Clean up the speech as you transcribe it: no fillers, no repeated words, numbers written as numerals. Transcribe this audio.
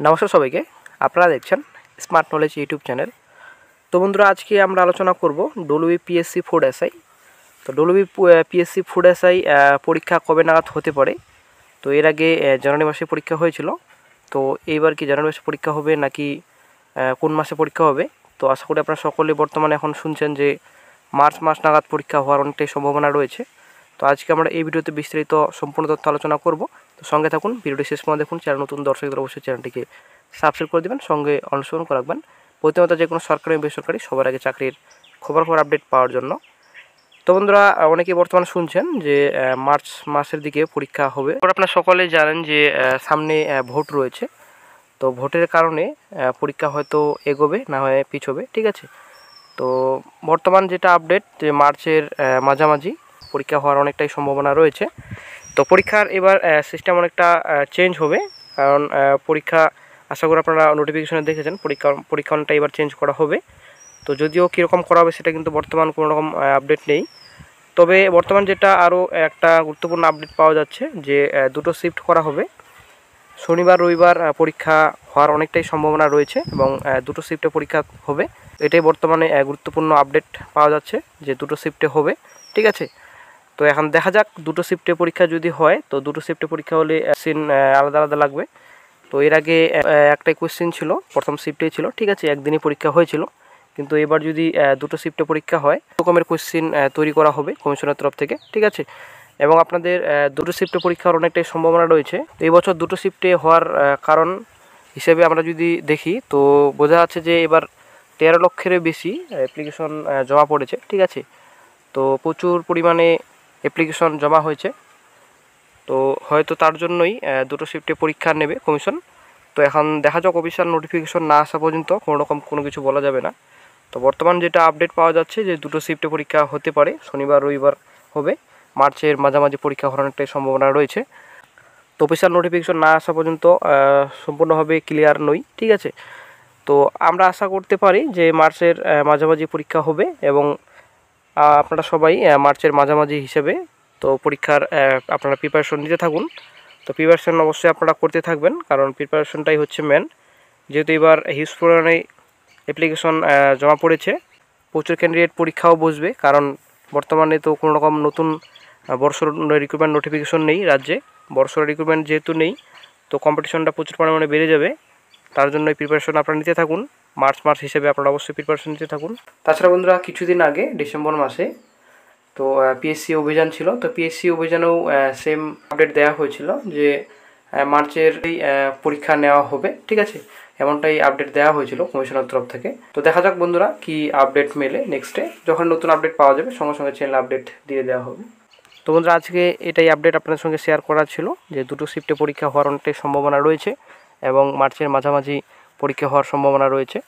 নমস্কার সবাইকে, আপনারা দেখছেন স্মার্ট নলেজ ইউটিউব চ্যানেল। তো বন্ধুরা, আজকে আমরা আলোচনা করব ডব্লিউবিপিএসসি ফুড এসআই। তো ডব্লিউবিপিএসসি ফুড এসআই পরীক্ষা কবে নাগাদ হতে পারে? তো এর আগে জানুয়ারি মাসে পরীক্ষা হয়েছিল। তো এইবার কি জানুয়ারি মাসে পরীক্ষা হবে নাকি কোন মাসে পরীক্ষা হবে? তো আশা করি আপনারা সকলে বর্তমানে এখন শুনছেন যে মার্চ মাস নাগাদ পরীক্ষা হওয়ার অনেকটাই সম্ভাবনা রয়েছে। তো আজকে আমরা এই ভিডিওতে বিস্তারিত সম্পূর্ণ তথ্য আলোচনা করব। তো সঙ্গে থাকুন, ভিডিওটি শেষ পর্যন্ত দেখুন। চ্যানেল নতুন দর্শকদের অবশ্যই চ্যানেলটিকে সাবস্ক্রাইব করে দেবেন, সঙ্গে অনুসরণ করে রাখবেন প্রতিনিয়ত যে কোনো সরকারি এবং বেসরকারি সবার আগে চাকরির খবর আপডেট পাওয়ার জন্য। তো বন্ধুরা, অনেকেই বর্তমানে শুনছেন যে মার্চ মাসের দিকে পরীক্ষা হবে। আপনারা সকলে জানেন যে সামনে ভোট রয়েছে। তো ভোটের কারণে পরীক্ষা হয়তো এগোবে, না হয় পিছবে, ঠিক আছে। তো বর্তমান যেটা আপডেট, যে মার্চের মাঝামাঝি পরীক্ষা হওয়ার অনেকটাই সম্ভাবনা রয়েছে। তো পরীক্ষার এবার সিস্টেম অনেকটা চেঞ্জ হবে, কারণ পরীক্ষা আশা করি আপনারা নোটিফিকেশনে দেখেছেন পরীক্ষা অনেকটা এবার চেঞ্জ করা হবে। তো যদিও কীরকম করা হবে সেটা কিন্তু বর্তমান কোনো রকম আপডেট নেই। তবে বর্তমান যেটা আরও একটা গুরুত্বপূর্ণ আপডেট পাওয়া যাচ্ছে যে দুটো শিফট করা হবে। শনিবার রবিবার পরীক্ষা হওয়ার অনেকটাই সম্ভাবনা রয়েছে এবং দুটো শিফটে পরীক্ষা হবে। এটাই বর্তমানে গুরুত্বপূর্ণ আপডেট পাওয়া যাচ্ছে যে দুটো শিফটে হবে, ঠিক আছে। তো এখন দেখা যাক, দুটো শিফটে পরীক্ষা যদি হয়, তো দুটো শিফটে পরীক্ষা হলে সিন আলাদা আলাদা লাগবে। তো এর আগে একটাই কোয়েশ্চেন ছিল, প্রথম শিফটেই ছিল, ঠিক আছে, একদিনই পরীক্ষা হয়েছিল। কিন্তু এবার যদি দুটো শিফটে পরীক্ষা হয়, রকমের কোয়েশ্চেন তৈরি করা হবে কমিশনের তরফ থেকে, ঠিক আছে। এবং আপনাদের দুটো শিফটে পরীক্ষার অনেকটাই সম্ভাবনা রয়েছে। তো এই বছর দুটো শিফটে হওয়ার কারণ হিসেবে আমরা যদি দেখি, তো বোঝা যাচ্ছে যে এবার 13 লক্ষেরও বেশি অ্যাপ্লিকেশন জমা পড়েছে, ঠিক আছে। তো প্রচুর পরিমাণে অ্যাপ্লিকেশন জমা হয়েছে। তো হয়তো তার জন্যই দুটো শিফটে পরীক্ষা নেবে কমিশন। তো এখন দেখা যাক, অফিসিয়াল নোটিফিকেশন না আসা পর্যন্ত কোনো কিছু বলা যাবে না। তো বর্তমান যেটা আপডেট পাওয়া যাচ্ছে যে দুটো শিফটে পরীক্ষা হতে পারে, শনিবার রবিবার হবে। মার্চের মাঝামাঝি পরীক্ষা হওয়ার একটা সম্ভাবনা রয়েছে। তো অফিসিয়াল নোটিফিকেশন না আসা পর্যন্ত সম্পূর্ণভাবে ক্লিয়ার নই, ঠিক আছে। তো আমরা আশা করতে পারি যে মার্চের মাঝামাঝি পরীক্ষা হবে এবং আপনারা সবাই মার্চের মাঝামাঝি হিসেবে তো পরীক্ষার আপনারা প্রিপারেশন নিতে থাকুন। তো প্রিপারেশন অবশ্যই আপনারা করতে থাকবেন, কারণ প্রিপারেশনটাই হচ্ছে মেন। যেহেতু এবার হিউজ পরিমাণে অ্যাপ্লিকেশন জমা পড়েছে, প্রচুর ক্যান্ডিডেট পরীক্ষাও বসবে, কারণ বর্তমানে তো কোনো রকম নতুন বর্ষর রিক্রুটমেন্ট নোটিফিকেশন নেই রাজ্যে। বর্ষর রিক্রুটমেন্ট যেহেতু নেই, তো কম্পিটিশনটা প্রচুর পরিমাণে বেড়ে যাবে। তার জন্য প্রিপারেশন আপনারা নিতে থাকুন। মার্চ হিসেবে আপনারা অবশ্যই প্রিপারেশন নিতে থাকুন। তাছাড়া বন্ধুরা, কিছুদিন আগে ডিসেম্বর মাসে তো পিএসসি অভিযান ছিল। তো পিএসসি অভিযানেও সেম আপডেট দেওয়া হয়েছিল যে মার্চের পরীক্ষা নেওয়া হবে, ঠিক আছে। এমনটাই আপডেট দেওয়া হয়েছিল কমিশনের তরফ থেকে। তো দেখা যাক বন্ধুরা কি আপডেট মেলে নেক্সটে। যখন নতুন আপডেট পাওয়া যাবে সঙ্গে সঙ্গে চ্যানেল আপডেট দিয়ে দেওয়া হবে। তো বন্ধুরা, আজকে এটাই আপডেট আপনাদের সঙ্গে শেয়ার করা ছিল যে দুটো শিফটে পরীক্ষা হওয়ার অনেকটাই সম্ভাবনা রয়েছে এবং মার্চের মাঝামাঝি পরীক্ষা হওয়ার সম্ভাবনা রয়েছে।